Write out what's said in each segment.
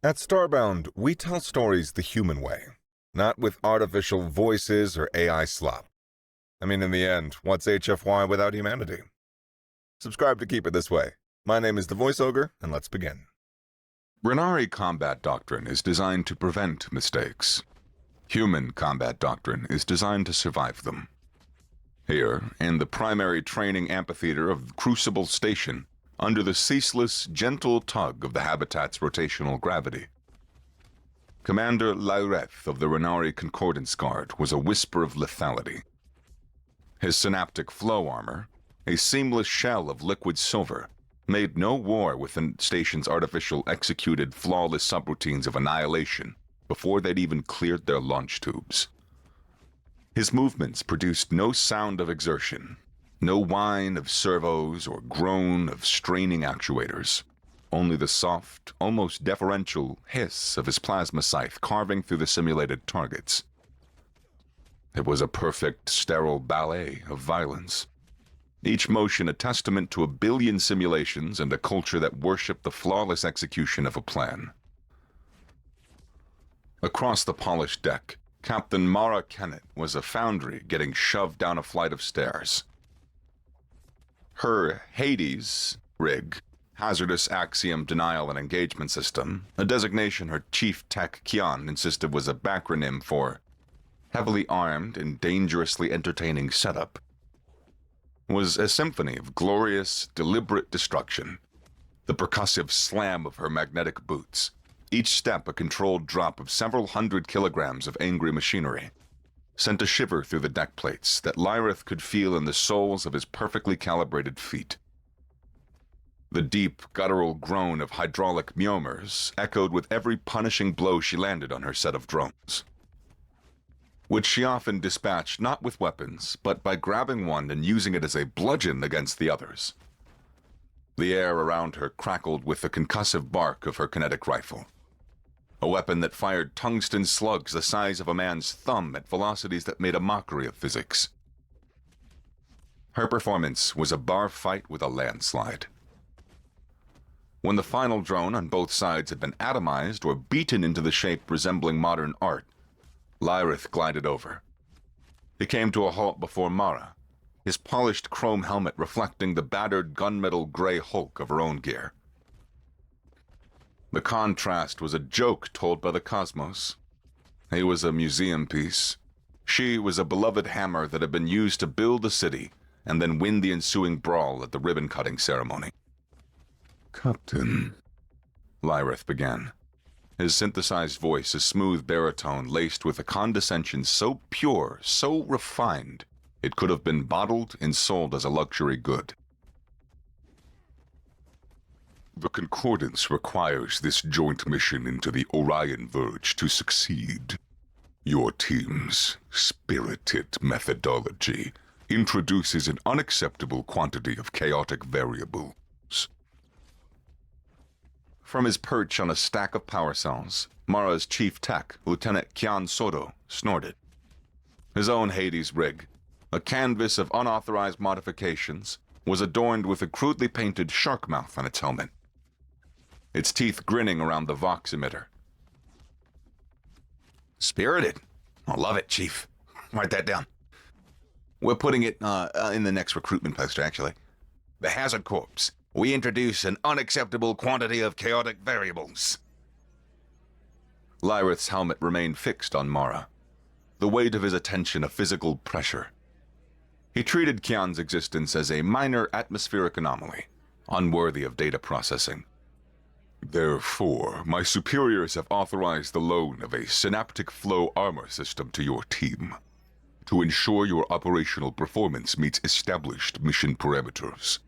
At Starbound, we tell stories the human way, not with artificial voices or AI slop. I mean, in the end, what's HFY without humanity? Subscribe to keep it this way. My name is the Voice Ogre, and let's begin. Renari combat doctrine is designed to prevent mistakes. Human combat doctrine is designed to survive them. Here, in the primary training amphitheater of Crucible Station, under the ceaseless, gentle tug of the habitat's rotational gravity, Commander Lyreth of the Renari Concordance Guard was a whisper of lethality. His synaptic flow armor, a seamless shell of liquid silver, made no war with the station's artificial executed flawless subroutines of annihilation before they'd even cleared their launch tubes. His movements produced no sound of exertion, no whine of servos or groan of straining actuators, only the soft, almost deferential hiss of his plasma scythe carving through the simulated targets. It was a perfect, sterile ballet of violence. Each motion a testament to a billion simulations and a culture that worshipped the flawless execution of a plan. Across the polished deck, Captain Mara Kennett was a foundry getting shoved down a flight of stairs. Her Hades rig, Hazardous Axiom Denial and Engagement System, a designation her chief tech Kian insisted was a backronym for Heavily Armed and Dangerously Entertaining Setup, was a symphony of glorious, deliberate destruction. The percussive slam of her magnetic boots, each step a controlled drop of several hundred kilograms of angry machinery, sent a shiver through the deck plates that Lyrith could feel in the soles of his perfectly calibrated feet. The deep, guttural groan of hydraulic murmurs echoed with every punishing blow she landed on her set of drones, which she often dispatched not with weapons, but by grabbing one and using it as a bludgeon against the others. The air around her crackled with the concussive bark of her kinetic rifle, a weapon that fired tungsten slugs the size of a man's thumb at velocities that made a mockery of physics. Her performance was a bar fight with a landslide. When the final drone on both sides had been atomized or beaten into the shape resembling modern art, Lyrith glided over. He came to a halt before Mara, his polished chrome helmet reflecting the battered gunmetal gray hulk of her own gear. The contrast was a joke told by the cosmos. He was a museum piece. She was a beloved hammer that had been used to build a city and then win the ensuing brawl at the ribbon-cutting ceremony. "Captain," Lyrith began, his synthesized voice a smooth baritone laced with a condescension so pure, so refined, it could have been bottled and sold as a luxury good. "The Concordance requires this joint mission into the Orion Verge to succeed. Your team's spirited methodology introduces an unacceptable quantity of chaotic variables." From his perch on a stack of power cells, Mara's chief tech, Lieutenant Kian Soto, snorted. His own Hades rig, a canvas of unauthorized modifications, was adorned with a crudely painted shark mouth on its helmet, its teeth grinning around the Vox emitter. "Spirited. I love it, Chief. Write that down. We're putting it in the next recruitment poster, actually. The Hazard Corps. We introduce an unacceptable quantity of chaotic variables." Lyrith's helmet remained fixed on Mara, the weight of his attention a physical pressure. He treated Kian's existence as a minor atmospheric anomaly, unworthy of data processing. "Therefore, my superiors have authorized the loan of a synaptic flow armor system to your team, to ensure your operational performance meets established mission parameters."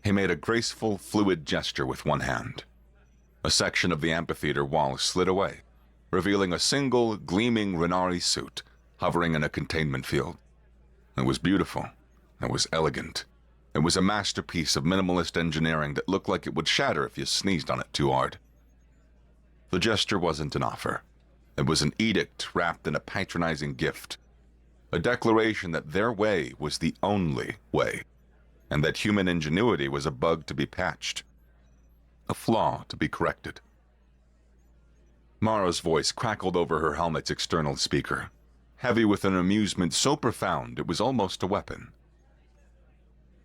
He made a graceful, fluid gesture with one hand. A section of the amphitheater wall slid away, revealing a single, gleaming Renari suit hovering in a containment field. It was beautiful. It was elegant. It was a masterpiece of minimalist engineering that looked like it would shatter if you sneezed on it too hard. The gesture wasn't an offer. It was an edict wrapped in a patronizing gift. A declaration that their way was the only way, and that human ingenuity was a bug to be patched, a flaw to be corrected. Mara's voice crackled over her helmet's external speaker, heavy with an amusement so profound it was almost a weapon.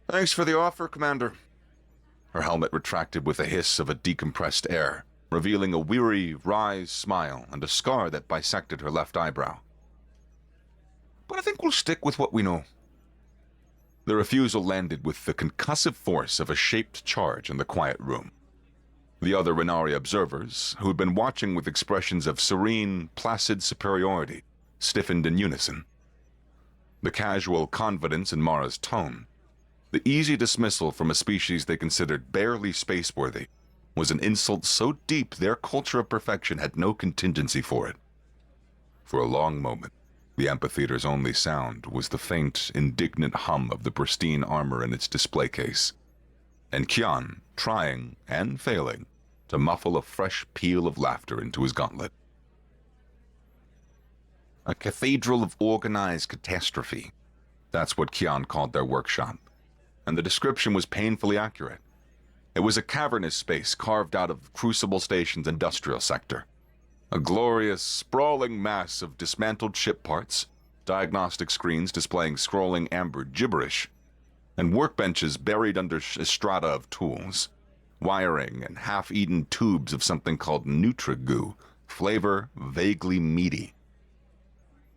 "Thanks for the offer, Commander." Her helmet retracted with a hiss of a decompressed air, revealing a weary, wry smile and a scar that bisected her left eyebrow. "But I think we'll stick with what we know." The refusal landed with the concussive force of a shaped charge in the quiet room. The other Renari observers, who had been watching with expressions of serene, placid superiority, stiffened in unison. The casual confidence in Mara's tone, the easy dismissal from a species they considered barely spaceworthy, was an insult so deep their culture of perfection had no contingency for it. For a long moment, the amphitheater's only sound was the faint, indignant hum of the pristine armor in its display case, and Kian trying and failing to muffle a fresh peal of laughter into his gauntlet. A cathedral of organized catastrophe. That's what Kian called their workshop, and the description was painfully accurate. It was a cavernous space carved out of Crucible Station's industrial sector. A glorious, sprawling mass of dismantled ship parts, diagnostic screens displaying scrolling amber gibberish, and workbenches buried under a strata of tools, wiring and half-eaten tubes of something called Nutri-Goo, flavor vaguely meaty.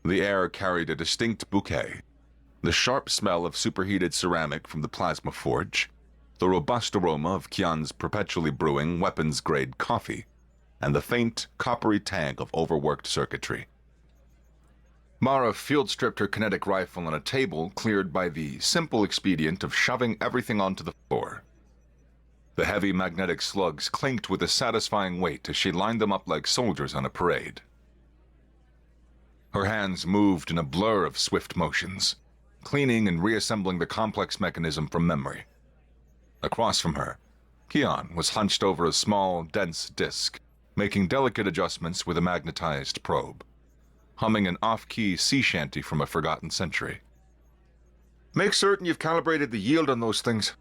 The air carried a distinct bouquet, the sharp smell of superheated ceramic from the plasma forge, the robust aroma of Kian's perpetually brewing weapons-grade coffee, and the faint, coppery tang of overworked circuitry. Mara field-stripped her kinetic rifle on a table cleared by the simple expedient of shoving everything onto the floor. The heavy magnetic slugs clinked with a satisfying weight as she lined them up like soldiers on a parade. Her hands moved in a blur of swift motions, cleaning and reassembling the complex mechanism from memory. Across from her, Kian was hunched over a small, dense disk, making delicate adjustments with a magnetized probe, humming an off-key sea shanty from a forgotten century. "Make certain you've calibrated the yield on those things,"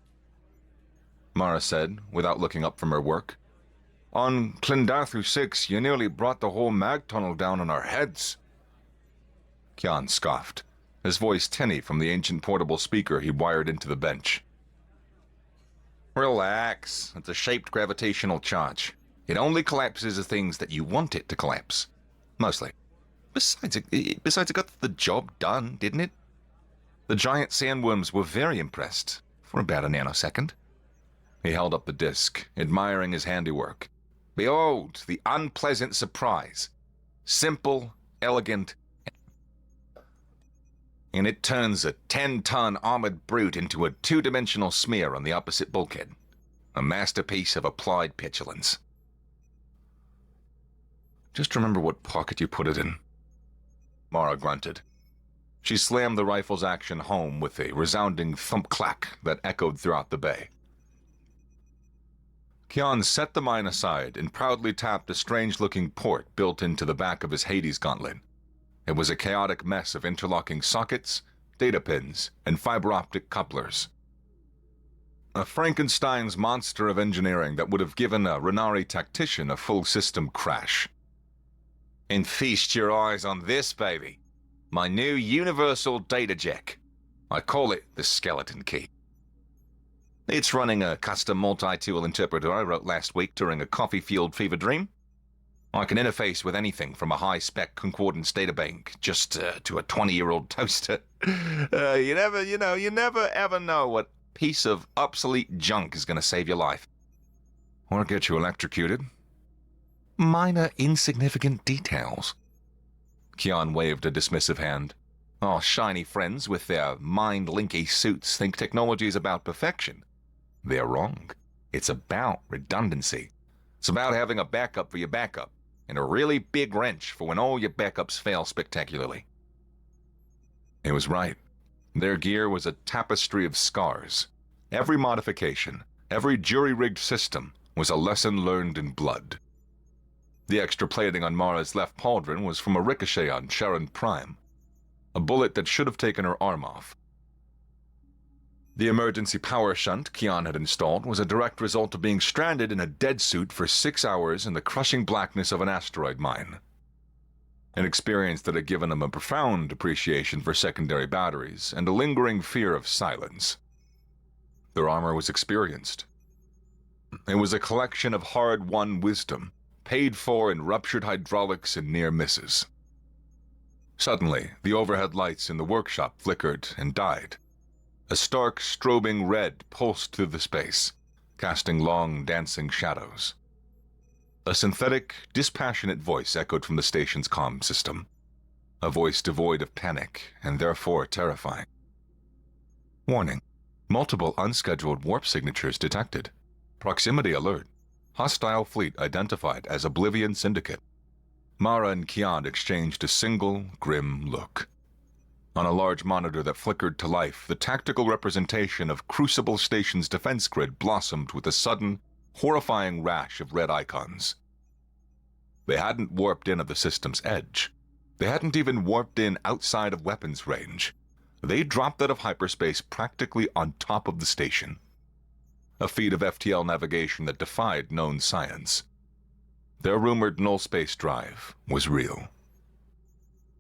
Mara said, without looking up from her work. "On Clendathu 6, you nearly brought the whole mag tunnel down on our heads." Kian scoffed, his voice tinny from the ancient portable speaker he'd wired into the bench. "Relax. It's a shaped gravitational charge. It only collapses the things that you want it to collapse. Mostly. Besides, it got the job done, didn't it? The giant sandworms were very impressed, for about a nanosecond." He held up the disk, admiring his handiwork. "Behold, the unpleasant surprise. Simple, elegant, and it turns a 10-ton armored brute into a two-dimensional smear on the opposite bulkhead. A masterpiece of applied petulance." "Just remember what pocket you put it in," Mara grunted. She slammed the rifle's action home with a resounding thump-clack that echoed throughout the bay. Kian set the mine aside and proudly tapped a strange-looking port built into the back of his Hades gauntlet. It was a chaotic mess of interlocking sockets, data pins, and fiber-optic couplers. A Frankenstein's monster of engineering that would have given a Renari tactician a full system crash. "And feast your eyes on this, baby. My new universal data jack. I call it the skeleton key. It's running a custom multi-tool interpreter I wrote last week during a coffee-fueled fever dream. I can interface with anything from a high-spec concordance databank just to a 20-year-old toaster. You never ever know what piece of obsolete junk is going to save your life. Or get you electrocuted. Minor, insignificant details." Kian waved a dismissive hand. "Our shiny friends with their mind-linky suits think technology is about perfection. They're wrong. It's about redundancy. It's about having a backup for your backup, and a really big wrench for when all your backups fail spectacularly." He was right. Their gear was a tapestry of scars. Every modification, every jury-rigged system was a lesson learned in blood. The extra plating on Mara's left pauldron was from a ricochet on Sharon Prime, a bullet that should have taken her arm off. The emergency power shunt Kian had installed was a direct result of being stranded in a dead suit for 6 hours in the crushing blackness of an asteroid mine. An experience that had given him a profound appreciation for secondary batteries and a lingering fear of silence. Their armor was experienced. It was a collection of hard-won wisdom, paid for in ruptured hydraulics and near misses. Suddenly, the overhead lights in the workshop flickered and died. A stark, strobing red pulsed through the space, casting long, dancing shadows. A synthetic, dispassionate voice echoed from the station's comm system. A voice devoid of panic and therefore terrifying. Warning. Multiple unscheduled warp signatures detected. Proximity alert. Hostile fleet identified as Oblivion Syndicate. Mara and Kian exchanged a single, grim look. On a large monitor that flickered to life, the tactical representation of Crucible Station's defense grid blossomed with a sudden, horrifying rash of red icons. They hadn't warped in at the system's edge. They hadn't even warped in outside of weapons range. They dropped out of hyperspace practically on top of the station. A feat of FTL navigation that defied known science. Their rumored null space drive was real.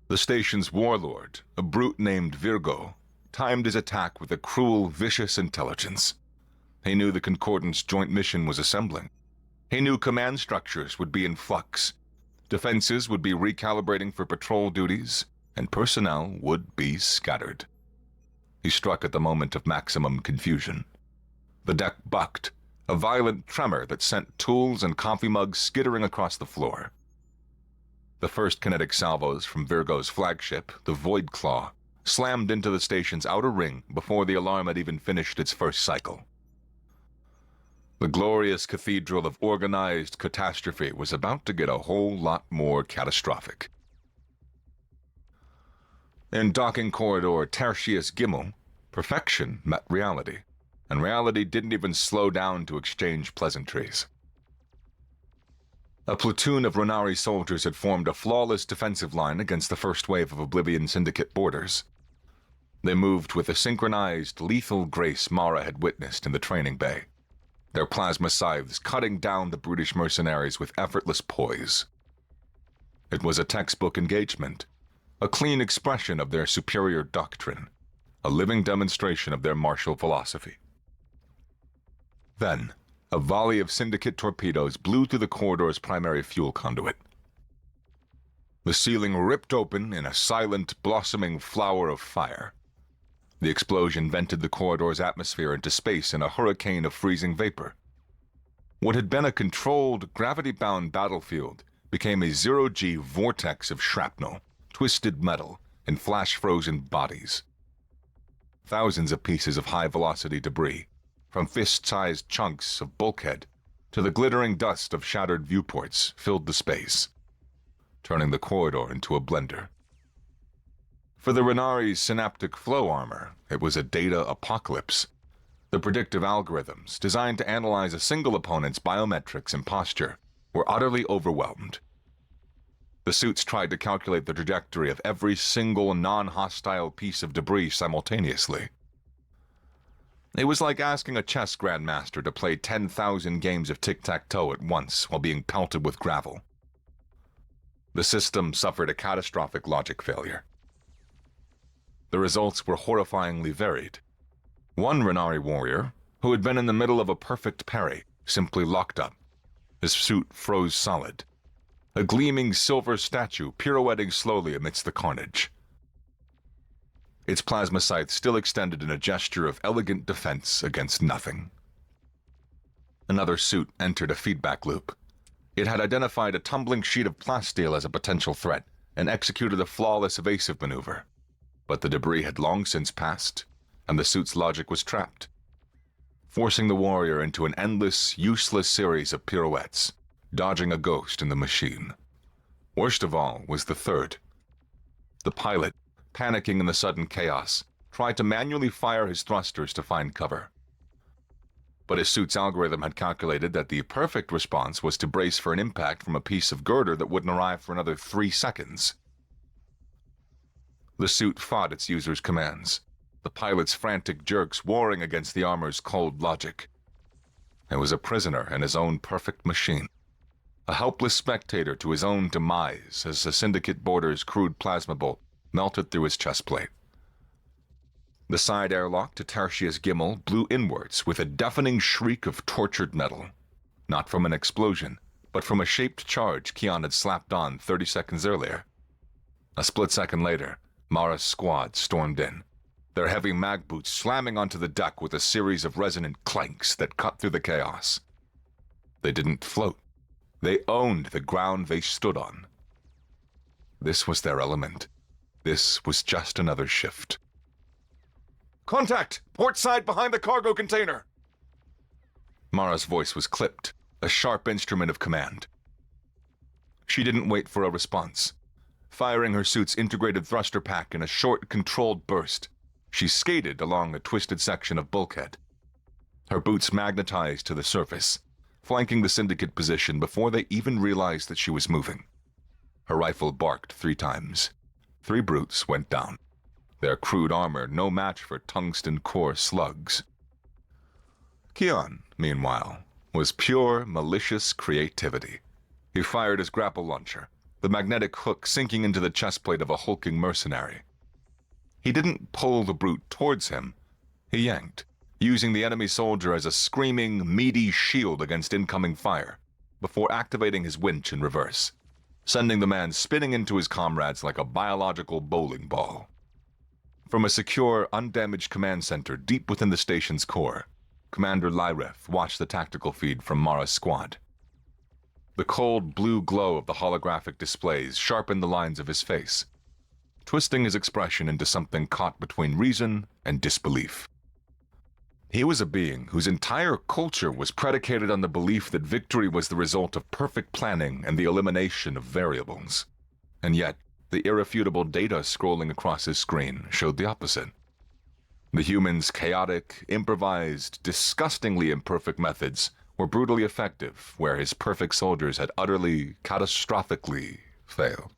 The station's warlord, a brute named Virgo, timed his attack with a cruel, vicious intelligence. He knew the Concordance joint mission was assembling. He knew command structures would be in flux, defenses would be recalibrating for patrol duties, and personnel would be scattered. He struck at the moment of maximum confusion. The deck bucked, a violent tremor that sent tools and coffee mugs skittering across the floor. The first kinetic salvos from Virgo's flagship, the Void Claw, slammed into the station's outer ring before the alarm had even finished its first cycle. The glorious cathedral of organized catastrophe was about to get a whole lot more catastrophic. In docking corridor Tertius Gimel, perfection met reality, and reality didn't even slow down to exchange pleasantries. A platoon of Renari soldiers had formed a flawless defensive line against the first wave of Oblivion Syndicate boarders. They moved with the synchronized, lethal grace Mara had witnessed in the training bay, their plasma scythes cutting down the brutish mercenaries with effortless poise. It was a textbook engagement, a clean expression of their superior doctrine, a living demonstration of their martial philosophy. Then, a volley of Syndicate torpedoes blew through the corridor's primary fuel conduit. The ceiling ripped open in a silent, blossoming flower of fire. The explosion vented the corridor's atmosphere into space in a hurricane of freezing vapor. What had been a controlled, gravity-bound battlefield became a zero-G vortex of shrapnel, twisted metal, and flash-frozen bodies. Thousands of pieces of high-velocity debris, from fist-sized chunks of bulkhead to the glittering dust of shattered viewports, filled the space, turning the corridor into a blender. For the Renari's synaptic flow armor, it was a data apocalypse. The predictive algorithms, designed to analyze a single opponent's biometrics and posture, were utterly overwhelmed. The suits tried to calculate the trajectory of every single non-hostile piece of debris simultaneously. It was like asking a chess grandmaster to play 10,000 games of tic-tac-toe at once while being pelted with gravel. The system suffered a catastrophic logic failure. The results were horrifyingly varied. One Renari warrior, who had been in the middle of a perfect parry, simply locked up. His suit froze solid, a gleaming silver statue pirouetting slowly amidst the carnage. Its plasma scythe still extended in a gesture of elegant defense against nothing. Another suit entered a feedback loop. It had identified a tumbling sheet of plasteel as a potential threat and executed a flawless evasive maneuver. But the debris had long since passed, and the suit's logic was trapped, forcing the warrior into an endless, useless series of pirouettes, dodging a ghost in the machine. Worst of all was the third. The pilot, panicking in the sudden chaos, tried to manually fire his thrusters to find cover. But his suit's algorithm had calculated that the perfect response was to brace for an impact from a piece of girder that wouldn't arrive for another 3 seconds. The suit fought its user's commands, the pilot's frantic jerks warring against the armor's cold logic. He was a prisoner in his own perfect machine, a helpless spectator to his own demise as the Syndicate boarder's crude plasma bolt melted through his chest plate. The side airlock to Tertius Gimel blew inwards with a deafening shriek of tortured metal, not from an explosion, but from a shaped charge Kian had slapped on 30 seconds earlier. A split second later, Mara's squad stormed in, their heavy mag boots slamming onto the deck with a series of resonant clanks that cut through the chaos. They didn't float. They owned the ground they stood on. This was their element. This was just another shift. "Contact! Port side behind the cargo container!" Mara's voice was clipped, a sharp instrument of command. She didn't wait for a response. Firing her suit's integrated thruster pack in a short, controlled burst, she skated along a twisted section of bulkhead. Her boots magnetized to the surface, flanking the Syndicate position before they even realized that she was moving. Her rifle barked 3 times. 3 brutes went down, their crude armor no match for tungsten core slugs. Kian, meanwhile, was pure, malicious creativity. He fired his grapple launcher, the magnetic hook sinking into the chest plate of a hulking mercenary. He didn't pull the brute towards him. He yanked, using the enemy soldier as a screaming, meaty shield against incoming fire, before activating his winch in reverse, sending the man spinning into his comrades like a biological bowling ball. From a secure, undamaged command center deep within the station's core, Commander Lyref watched the tactical feed from Mara's squad. The cold blue glow of the holographic displays sharpened the lines of his face, twisting his expression into something caught between reason and disbelief. He was a being whose entire culture was predicated on the belief that victory was the result of perfect planning and the elimination of variables. And yet, the irrefutable data scrolling across his screen showed the opposite. The humans' chaotic, improvised, disgustingly imperfect methods were brutally effective, where his perfect soldiers had utterly, catastrophically failed.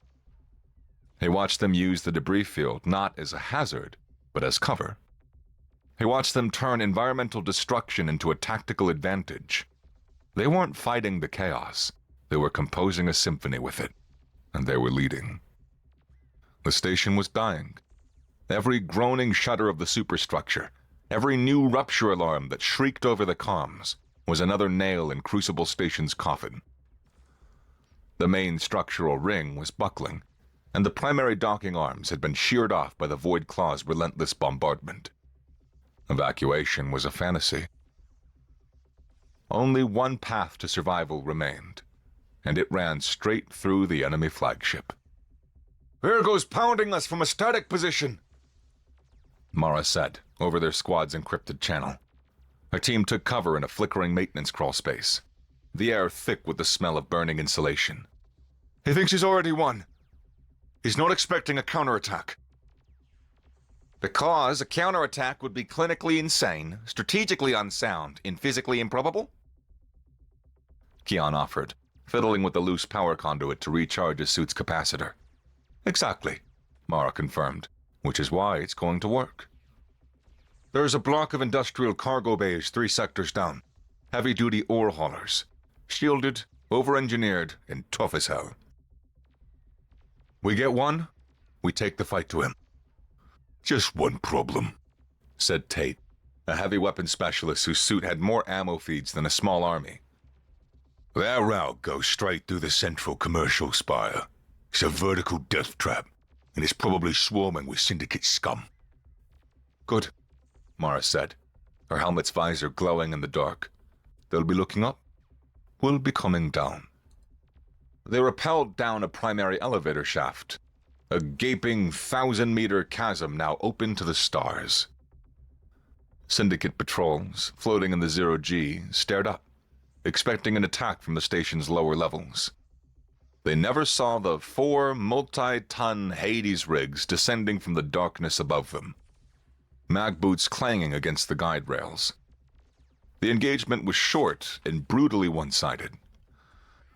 He watched them use the debris field not as a hazard, but as cover. He watched them turn environmental destruction into a tactical advantage. They weren't fighting the chaos. They were composing a symphony with it, and they were leading. The station was dying. Every groaning shudder of the superstructure, every new rupture alarm that shrieked over the comms, was another nail in Crucible Station's coffin. The main structural ring was buckling, and the primary docking arms had been sheared off by the Void Claw's relentless bombardment. Evacuation was a fantasy. Only one path to survival remained, and it ran straight through the enemy flagship. "Virgo's pounding us from a static position," Mara said, over their squad's encrypted channel. Her team took cover in a flickering maintenance crawl space, the air thick with the smell of burning insulation. "He thinks he's already won. He's not expecting a counterattack." "Because a counterattack would be clinically insane, strategically unsound, and physically improbable?" Kian offered, fiddling with the loose power conduit to recharge his suit's capacitor. "Exactly," Mara confirmed, "which is why it's going to work." "There's a block of industrial cargo bays 3 sectors down. Heavy-duty ore haulers. Shielded, over-engineered, and tough as hell. We get one, we take the fight to him." "Just one problem," said Tate, a heavy weapons specialist whose suit had more ammo feeds than a small army. "That route goes straight through the central commercial spire. It's a vertical death trap, and it's probably swarming with Syndicate scum." "Good," Mara said, her helmet's visor glowing in the dark. "They'll be looking up. We'll be coming down." They rappelled down a primary elevator shaft, a gaping 1,000-meter chasm now open to the stars. Syndicate patrols, floating in the zero-G, stared up, expecting an attack from the station's lower levels. They never saw the 4 multi-ton Hades rigs descending from the darkness above them, mag boots clanging against the guide rails. The engagement was short and brutally one-sided.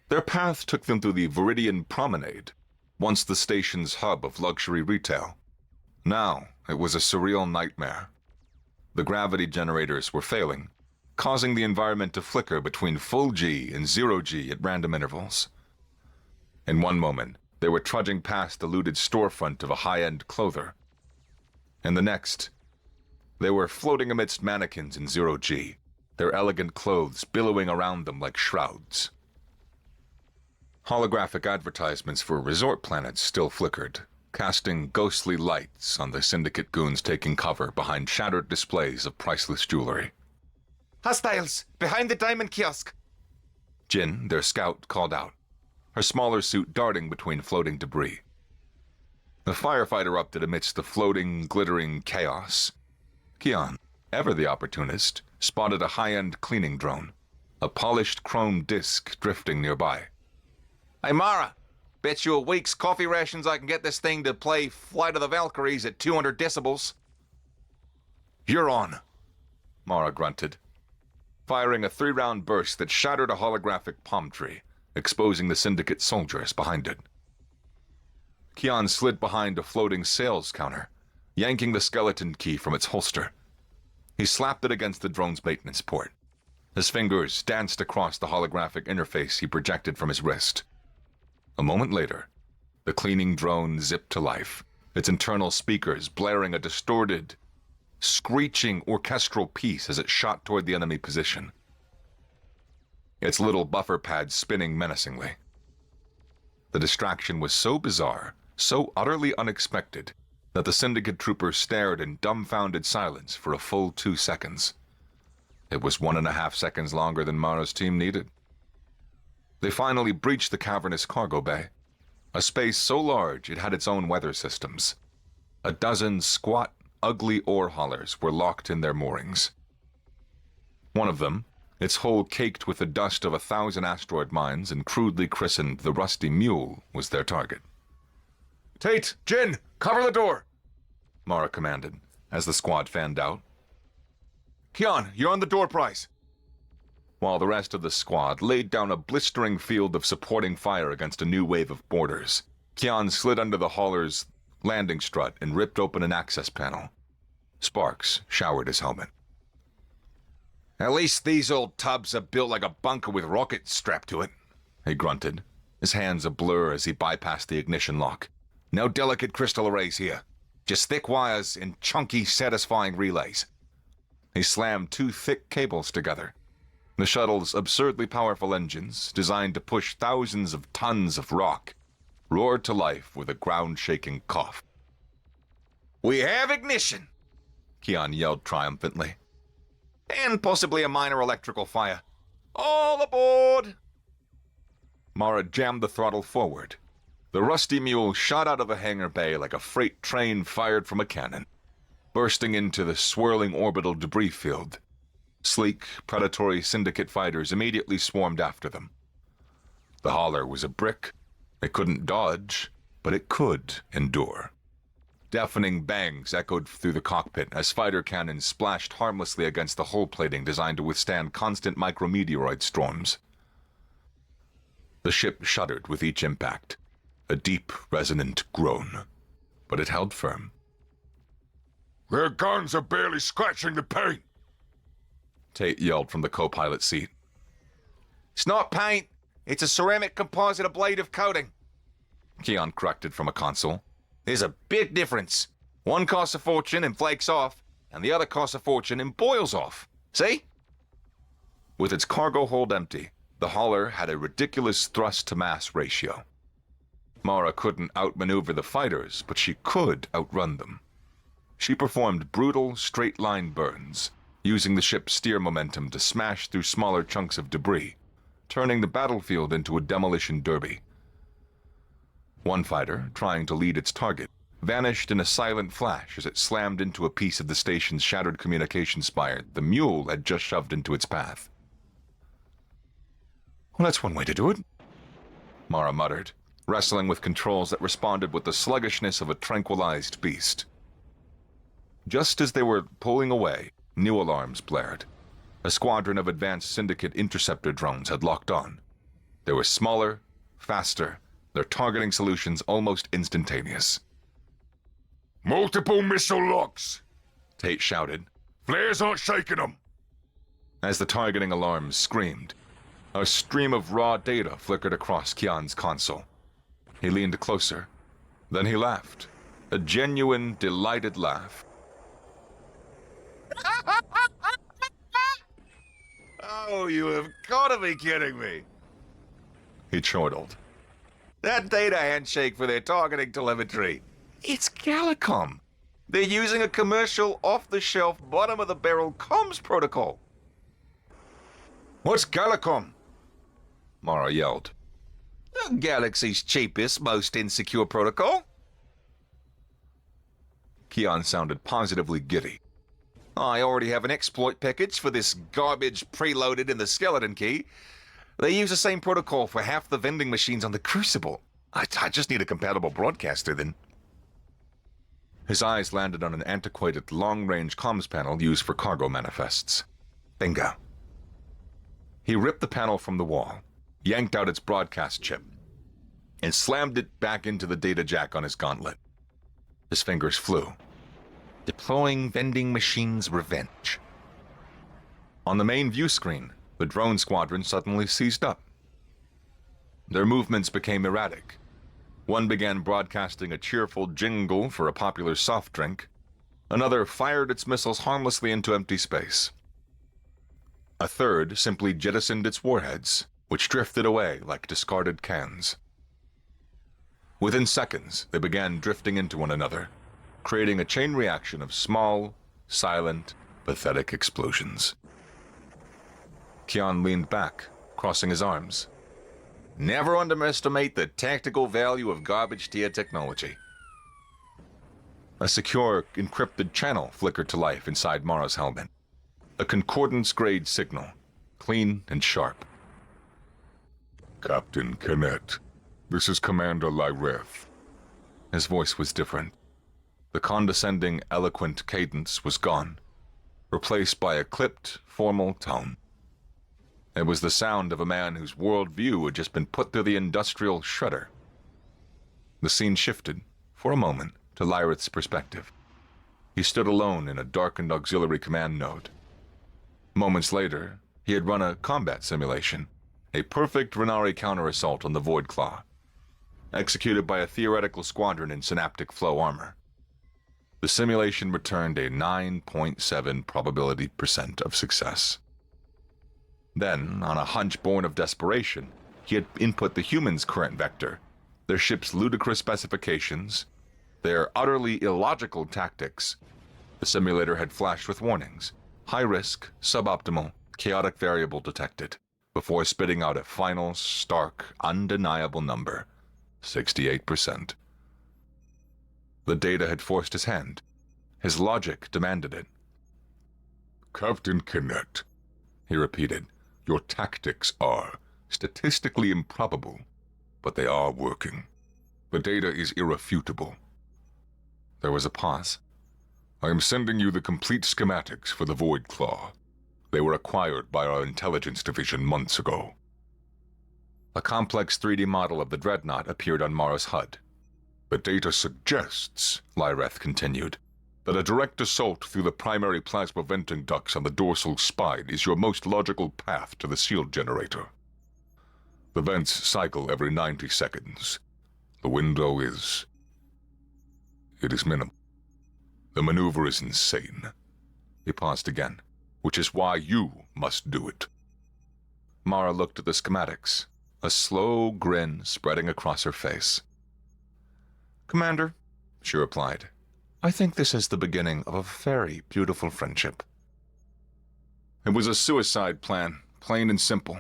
Their path took them through the Viridian Promenade, once the station's hub of luxury retail. Now, it was a surreal nightmare. The gravity generators were failing, causing the environment to flicker between full G and zero G at random intervals. In one moment, they were trudging past the looted storefront of a high-end clother. In the next, they were floating amidst mannequins in zero G, their elegant clothes billowing around them like shrouds. Holographic advertisements for resort planets still flickered, casting ghostly lights on the syndicate goons taking cover behind shattered displays of priceless jewelry. Hostiles! Behind the diamond kiosk! Jin, their scout, called out, her smaller suit darting between floating debris. The firefight erupted amidst the floating, glittering chaos. Kian, ever the opportunist, spotted a high-end cleaning drone, a polished chrome disc drifting nearby. Hey, Mara! Bet you a week's coffee rations I can get this thing to play Flight of the Valkyries at 200 decibels. You're on, Mara grunted, firing a 3-round burst that shattered a holographic palm tree, exposing the syndicate soldiers behind it. Kian slid behind a floating sales counter, yanking the skeleton key from its holster. He slapped it against the drone's maintenance port. His fingers danced across the holographic interface he projected from his wrist. A moment later, the cleaning drone zipped to life, its internal speakers blaring a distorted, screeching orchestral piece as it shot toward the enemy position. Its little buffer pad spinning menacingly. The distraction was so bizarre, so utterly unexpected, that the syndicate troopers stared in dumbfounded silence for a full 2 seconds. It was 1.5 seconds longer than Mara's team needed. They finally breached the cavernous cargo bay, a space so large it had its own weather systems. A dozen squat, ugly ore haulers were locked in their moorings. One of them, its hull caked with the dust of 1,000 asteroid mines and crudely christened the Rusty Mule, was their target. Tate! Jin! Cover the door! Mara commanded, as the squad fanned out. Kian, you're on the door prize! While the rest of the squad laid down a blistering field of supporting fire against a new wave of boarders, Kian slid under the hauler's landing strut and ripped open an access panel. Sparks showered his helmet. At least these old tubs are built like a bunker with rockets strapped to it, he grunted, his hands a blur as he bypassed the ignition lock. No delicate crystal arrays here. Just thick wires and chunky, satisfying relays. He slammed 2 thick cables together. The shuttle's absurdly powerful engines, designed to push thousands of tons of rock, roared to life with a ground-shaking cough. We have ignition! Kian yelled triumphantly. And possibly a minor electrical fire. All aboard! Mara jammed the throttle forward. The Rusty Mule shot out of a hangar bay like a freight train fired from a cannon, bursting into the swirling orbital debris field. Sleek, predatory syndicate fighters immediately swarmed after them. The hauler was a brick. It couldn't dodge, but it could endure. Deafening bangs echoed through the cockpit as fighter cannons splashed harmlessly against the hull plating designed to withstand constant micrometeoroid storms. The ship shuddered with each impact, a deep, resonant groan, but it held firm. Their guns are barely scratching the paint, Tate yelled from the co-pilot seat. It's not paint. It's a ceramic composite ablative coating, Kian corrected from a console. There's a big difference. One costs a fortune and flakes off, and the other costs a fortune and boils off. See? With its cargo hold empty, the hauler had a ridiculous thrust-to-mass ratio. Mara couldn't outmaneuver the fighters, but she could outrun them. She performed brutal, straight-line burns, using the ship's steer momentum to smash through smaller chunks of debris, turning the battlefield into a demolition derby. One fighter, trying to lead its target, vanished in a silent flash as it slammed into a piece of the station's shattered communication spire the mule had just shoved into its path. Well, that's one way to do it, Mara muttered, wrestling with controls that responded with the sluggishness of a tranquilized beast. Just as they were pulling away, new alarms blared. A squadron of advanced syndicate interceptor drones had locked on. They were smaller, faster, their targeting solutions almost instantaneous. Multiple missile locks. Tate shouted. Flares aren't shaking them. As the targeting alarms screamed, a stream of raw data flickered across Kian's console. He leaned closer. Then he laughed. A genuine, delighted laugh. Oh, you have got to be kidding me. He chortled. That data handshake for their targeting telemetry. It's Galicom. They're using a commercial, off-the-shelf, bottom-of-the-barrel comms protocol. What's Galicom? Mara yelled. The Galaxy's cheapest, most insecure protocol. Kian sounded positively giddy. I already have an exploit package for this garbage preloaded in the skeleton key. They use the same protocol for half the vending machines on the Crucible. I just need a compatible broadcaster then. His eyes landed on an antiquated long-range comms panel used for cargo manifests. Bingo. He ripped the panel from the wall, yanked out its broadcast chip, and slammed it back into the data jack on his gauntlet. His fingers flew. Deploying vending machines revenge. On the main view screen, the drone squadron suddenly seized up. Their movements became erratic. One began broadcasting a cheerful jingle for a popular soft drink. Another fired its missiles harmlessly into empty space. A third simply jettisoned its warheads, which drifted away like discarded cans. Within seconds, they began drifting into one another, creating a chain reaction of small, silent, pathetic explosions. Kian leaned back, crossing his arms. Never underestimate the tactical value of garbage tier technology. A secure, encrypted channel flickered to life inside Mara's helmet. A concordance-grade signal, clean and sharp. Captain Kennett, this is Commander Lyreth. His voice was different. The condescending, eloquent cadence was gone, replaced by a clipped, formal tone. It was the sound of a man whose worldview had just been put through the industrial shredder. The scene shifted, for a moment, to Lyreth's perspective. He stood alone in a darkened auxiliary command node. Moments later, he had run a combat simulation, a perfect Renari counter-assault on the Void Claw, executed by a theoretical squadron in synaptic flow armor. The simulation returned a 9.7 probability % of success. Then, on a hunch born of desperation, he had input the humans' current vector, their ship's ludicrous specifications, their utterly illogical tactics. The simulator had flashed with warnings: high risk, suboptimal, chaotic variable detected, before spitting out a final, stark, undeniable number: 68%. The data had forced his hand. His logic demanded it. Captain Kennett, He repeated, your tactics are statistically improbable, but they are working. The data is irrefutable. There was a pause. I am sending you the complete schematics for the Void Claw. They were acquired by our intelligence division months ago. A complex 3D model of the Dreadnought appeared on Mara's HUD. The data suggests, Lyreth continued, that a direct assault through the primary plasma venting ducts on the dorsal spine is your most logical path to the shield generator. The vents cycle every 90 seconds. The window is... it is minimal. The maneuver is insane. He paused again. Which is why you must do it. Mara looked at the schematics, a slow grin spreading across her face. "Commander," she replied, "I think this is the beginning of a very beautiful friendship." It was a suicide plan, plain and simple,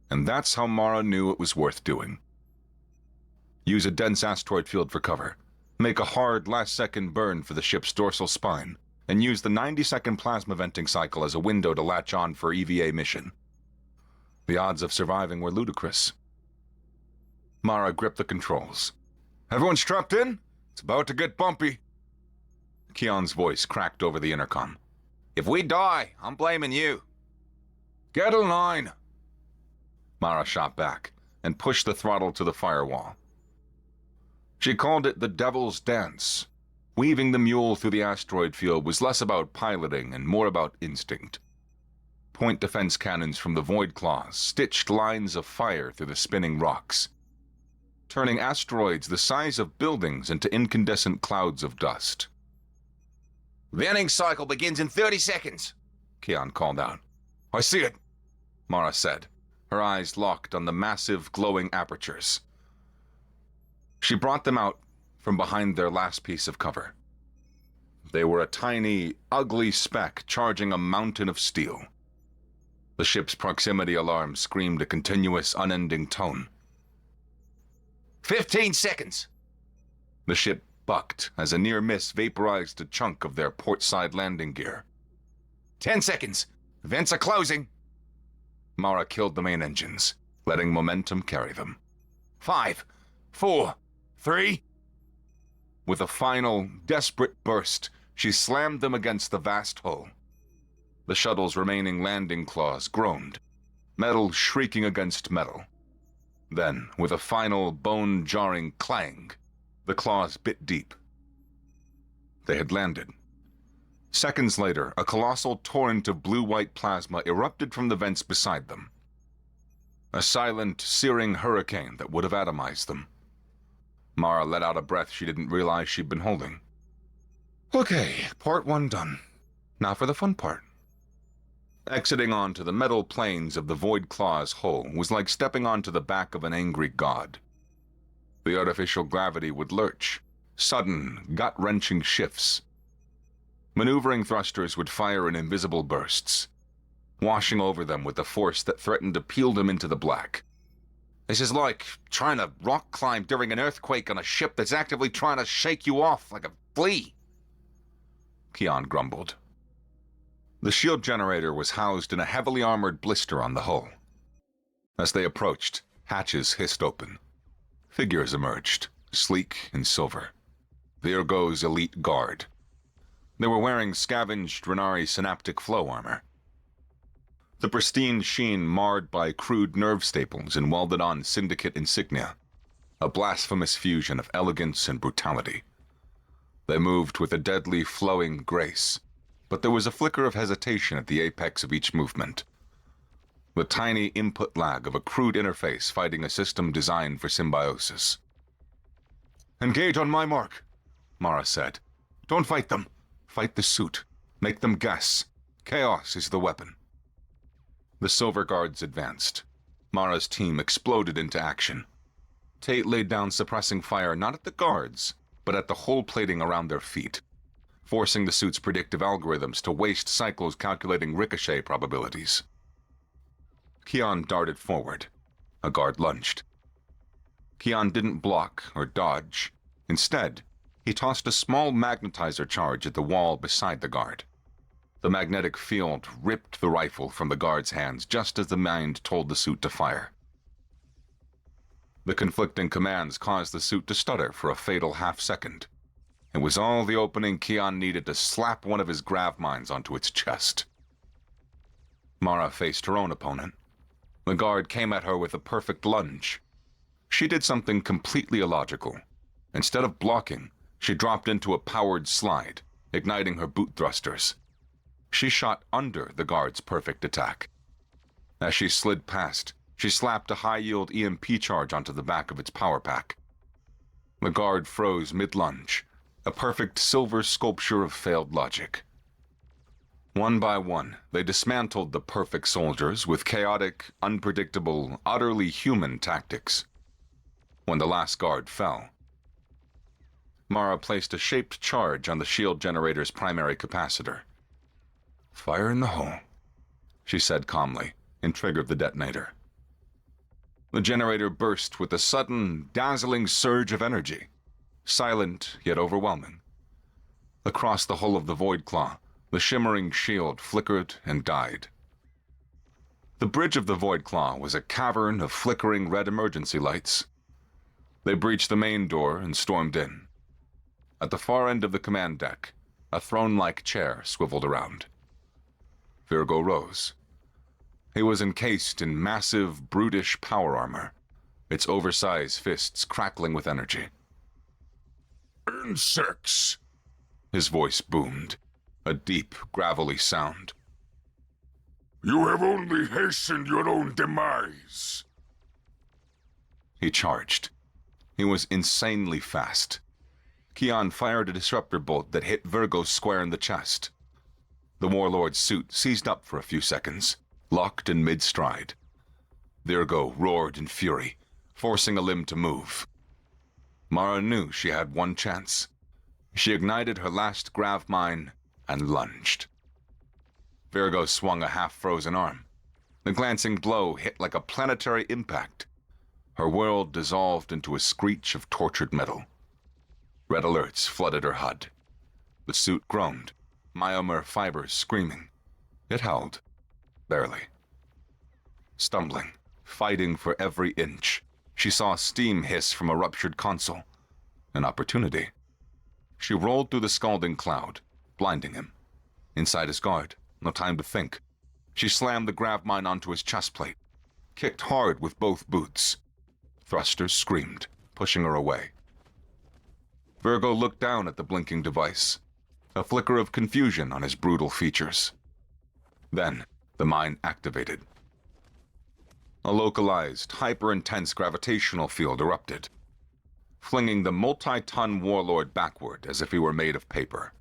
and that's how Mara knew it was worth doing. Use a dense asteroid field for cover, make a hard last-second burn for the ship's dorsal spine, and use the 90-second plasma venting cycle as a window to latch on for EVA mission. The odds of surviving were ludicrous. Mara gripped the controls. "Everyone strapped in? It's about to get bumpy." Kian's voice cracked over the intercom. If we die, I'm blaming you. "Get a line." Mara shot back and pushed the throttle to the firewall. She called it the Devil's Dance. Weaving the mule through the asteroid field was less about piloting and more about instinct. Point defense cannons from the Void Claws stitched lines of fire through the spinning rocks, turning asteroids the size of buildings into incandescent clouds of dust. Venting cycle begins in 30 seconds, Keon called out. I see it, Mara said, her eyes locked on the massive glowing apertures. She brought them out from behind their last piece of cover. They were a tiny, ugly speck charging a mountain of steel. The ship's proximity alarm screamed a continuous, unending tone. 15 seconds. The ship bucked as a near miss vaporized a chunk of their portside landing gear. 10 seconds. Vents are closing. Mara killed the main engines, letting momentum carry them. 5, 4, 3. With a final, desperate burst, she slammed them against the vast hull. The shuttle's remaining landing claws groaned, metal shrieking against metal. Then, with a final bone-jarring clang, the claws bit deep. They had landed. Seconds later, a colossal torrent of blue-white plasma erupted from the vents beside them. A silent, searing hurricane that would have atomized them. Mara let out a breath she didn't realize she'd been holding. Okay, part 1 done. Now for the fun part. Exiting onto the metal planes of the Void Claw's hull was like stepping onto the back of an angry god. The artificial gravity would lurch, sudden, gut-wrenching shifts. Maneuvering thrusters would fire in invisible bursts, washing over them with a force that threatened to peel them into the black. This is like trying to rock climb during an earthquake on a ship that's actively trying to shake you off like a flea, Keon grumbled. The shield generator was housed in a heavily armored blister on the hull. As they approached, hatches hissed open. Figures emerged, sleek and silver. Virgo's elite guard. They were wearing scavenged Renari synaptic flow armor. The pristine sheen marred by crude nerve staples and welded-on syndicate insignia. A blasphemous fusion of elegance and brutality. They moved with a deadly flowing grace, but there was a flicker of hesitation at the apex of each movement. The tiny input lag of a crude interface fighting a system designed for symbiosis. Engage on my mark, Mara said. Don't fight them. Fight the suit. Make them guess. Chaos is the weapon. The Silver Guards advanced. Mara's team exploded into action. Tate laid down suppressing fire not at the guards, but at the hull plating around their feet, forcing the suit's predictive algorithms to waste cycles calculating ricochet probabilities. Keon darted forward. A guard lunged. Keon didn't block or dodge. Instead, he tossed a small magnetizer charge at the wall beside the guard. The magnetic field ripped the rifle from the guard's hands just as the mind told the suit to fire. The conflicting commands caused the suit to stutter for a fatal half-second. It was all the opening Keon needed to slap one of his grav mines onto its chest. Mara faced her own opponent. The guard came at her with a perfect lunge. She did something completely illogical. Instead of blocking, she dropped into a powered slide, igniting her boot thrusters. She shot under the guard's perfect attack. As she slid past, she slapped a high-yield EMP charge onto the back of its power pack. The guard froze mid-lunge, a perfect silver sculpture of failed logic. One by one, they dismantled the perfect soldiers with chaotic, unpredictable, utterly human tactics. When the last guard fell, Mara placed a shaped charge on the shield generator's primary capacitor. Fire in the hull, she said calmly, and triggered the detonator. The generator burst with a sudden, dazzling surge of energy, silent yet overwhelming. Across the hull of the Void Claw, the shimmering shield flickered and died. The bridge of the Void Claw was a cavern of flickering red emergency lights. They breached the main door and stormed in. At the far end of the command deck, a throne-like chair swiveled around. Virgo rose. He was encased in massive, brutish power armor, its oversized fists crackling with energy. Insects, His voice boomed, a deep, gravelly sound. You have only hastened your own demise. He charged. He was insanely fast. Kian fired a disruptor bolt that hit Virgo square in the chest. The warlord's suit seized up for a few seconds, locked in mid-stride. Virgo roared in fury, forcing a limb to move. Mara knew she had one chance. She ignited her last grav mine and lunged. Virgo swung a half-frozen arm. The glancing blow hit like a planetary impact. Her world dissolved into a screech of tortured metal. Red alerts flooded her HUD. The suit groaned, myomer fibers screaming. It held, barely. Stumbling, fighting for every inch, she saw steam hiss from a ruptured console. An opportunity. She rolled through the scalding cloud, blinding him. Inside his guard, no time to think. She slammed the grav mine onto his chest plate, kicked hard with both boots. Thrusters screamed, pushing her away. Virgo looked down at the blinking device, a flicker of confusion on his brutal features. Then, the mine activated. A localized, hyper-intense gravitational field erupted, flinging the multi-ton warlord backward as if he were made of paper.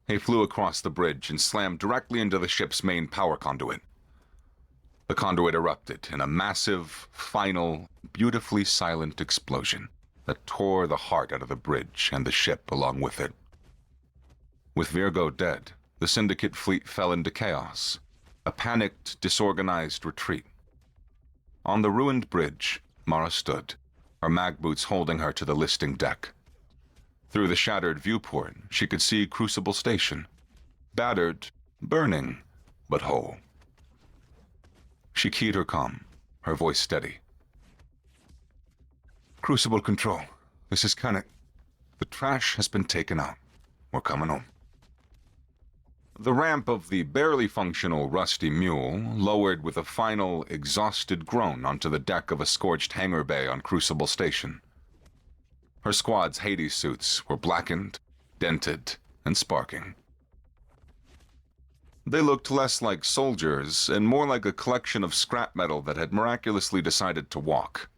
He flew across the bridge and slammed directly into the ship's main power conduit. The conduit erupted in a massive, final, beautifully silent explosion that tore the heart out of the bridge and the ship along with it. With Virgo dead, the Syndicate fleet fell into chaos, a panicked, disorganized retreat. On the ruined bridge, Mara stood, her mag boots holding her to the listing deck. Through the shattered viewport, she could see Crucible Station, battered, burning, but whole. She keyed her comm, her voice steady. Crucible Control, this is Kenneth. The trash has been taken out. We're coming home. The ramp of the barely functional rusty mule lowered with a final, exhausted groan onto the deck of a scorched hangar bay on Crucible Station. Her squad's Hades suits were blackened, dented, and sparking. They looked less like soldiers and more like a collection of scrap metal that had miraculously decided to walk.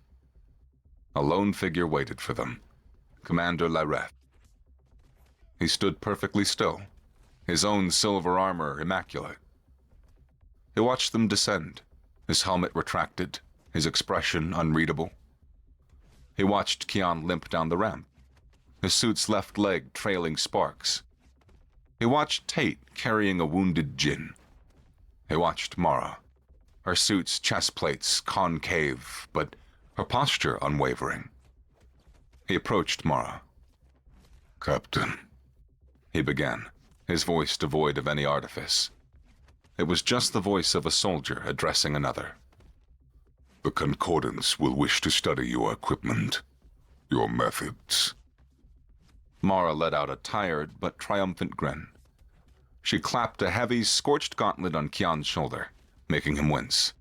A lone figure waited for them, Commander Lyreth. He stood perfectly still, his own silver armor immaculate. He watched them descend, his helmet retracted, his expression unreadable. He watched Kian limp down the ramp, his suit's left leg trailing sparks. He watched Tate carrying a wounded Jinn. He watched Mara, her suit's chest plates concave, but her posture unwavering. He approached Mara. Captain, He began, his voice devoid of any artifice. It was just the voice of a soldier addressing another. the Concordance will wish to study your equipment, your methods. Mara let out a tired but triumphant grin. She clapped a heavy, scorched gauntlet on Kian's shoulder, making him wince.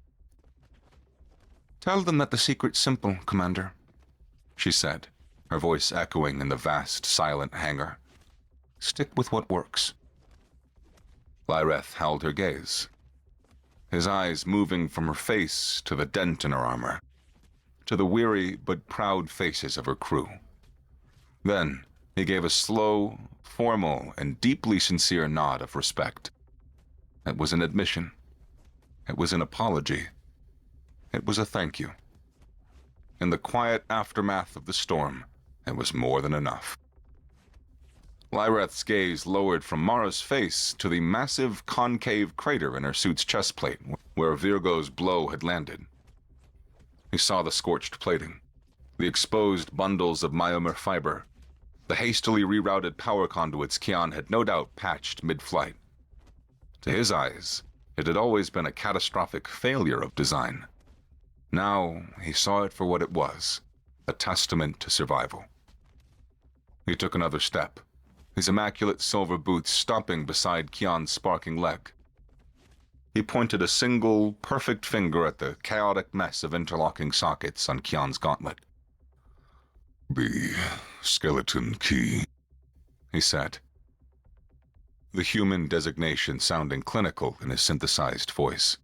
"Tell them that the secret's simple, Commander," she said, her voice echoing in the vast, silent hangar. "Stick with what works." Lyreth held her gaze, his eyes moving from her face to the dent in her armor, to the weary but proud faces of her crew. Then he gave a slow, formal, and deeply sincere nod of respect. It was an admission. It was an apology. It was a thank you. In the quiet aftermath of the storm, it was more than enough. Lyreth's gaze lowered from Mara's face to the massive concave crater in her suit's chest plate where Virgo's blow had landed. He saw the scorched plating, the exposed bundles of myomer fiber, the hastily rerouted power conduits Kian had no doubt patched mid-flight. To his eyes, it had always been a catastrophic failure of design. Now he saw it for what it was, a testament to survival. He took another step, his immaculate silver boots stomping beside Kian's sparking leg. He pointed a single, perfect finger at the chaotic mess of interlocking sockets on Kian's gauntlet. The skeleton key, he said, the human designation sounding clinical in his synthesized voice.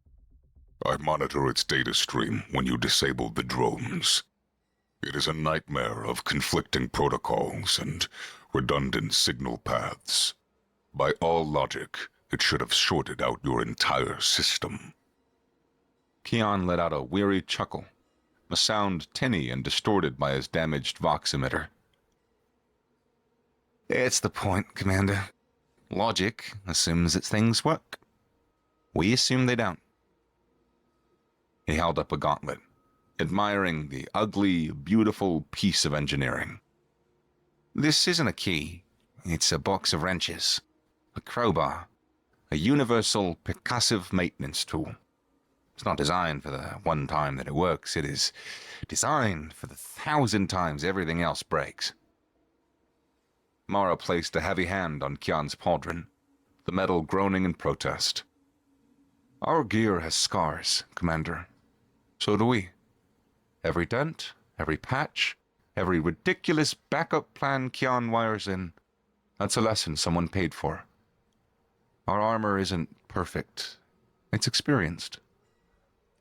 I monitor its data stream when you disabled the drones. It is a nightmare of conflicting protocols and redundant signal paths. By all logic, it should have shorted out your entire system. Keon let out a weary chuckle, a sound tinny and distorted by his damaged Vox emitter. It's the point, Commander. Logic assumes that things work. We assume they don't. He held up a gauntlet, admiring the ugly, beautiful piece of engineering. This isn't a key. It's a box of wrenches. A crowbar. A universal percussive maintenance tool. It's not designed for the one time that it works. It is designed for the 1,000 times everything else breaks. Mara placed a heavy hand on Kion's pauldron, the metal groaning in protest. Our gear has scars, Commander. So do we. Every dent, every patch, every ridiculous backup plan Kion wires in, that's a lesson someone paid for. Our armor isn't perfect. It's experienced.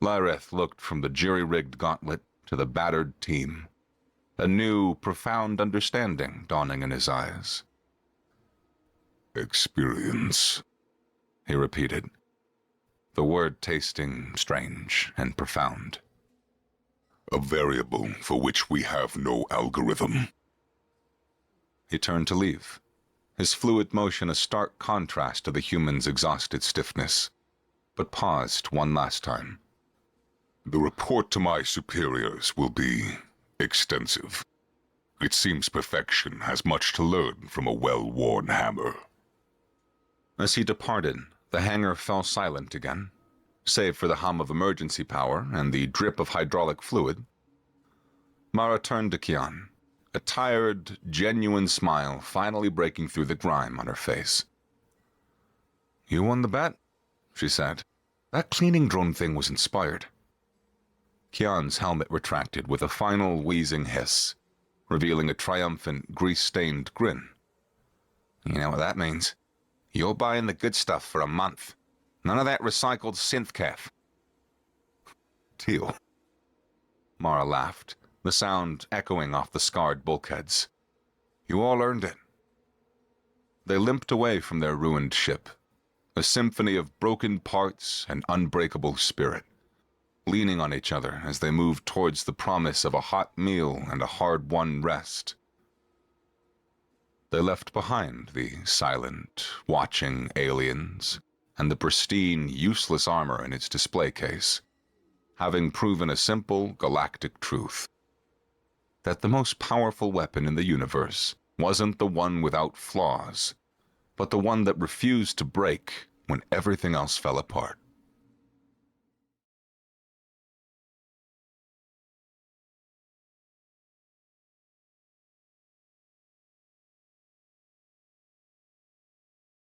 Lyreth looked from the jury-rigged gauntlet to the battered team, a new, profound understanding dawning in his eyes. Experience, he repeated, the word tasting strange and profound. A variable for which we have no algorithm. He turned to leave, his fluid motion a stark contrast to the human's exhausted stiffness, but paused one last time. The report to my superiors will be extensive. It seems perfection has much to learn from a well-worn hammer. As he departed, the hangar fell silent again, save for the hum of emergency power and the drip of hydraulic fluid. Mara turned to Kion, a tired, genuine smile finally breaking through the grime on her face. You won the bet, she said. That cleaning drone thing was inspired. Kion's helmet retracted with a final wheezing hiss, revealing a triumphant, grease-stained grin. You know what that means. You're buying the good stuff for a month. None of that recycled synth calf. Deal. Mara laughed, the sound echoing off the scarred bulkheads. You all earned it. They limped away from their ruined ship, a symphony of broken parts and unbreakable spirit, leaning on each other as they moved towards the promise of a hot meal and a hard-won rest. They left behind the silent, watching aliens and the pristine, useless armor in its display case, having proven a simple galactic truth: that the most powerful weapon in the universe wasn't the one without flaws, but the one that refused to break when everything else fell apart.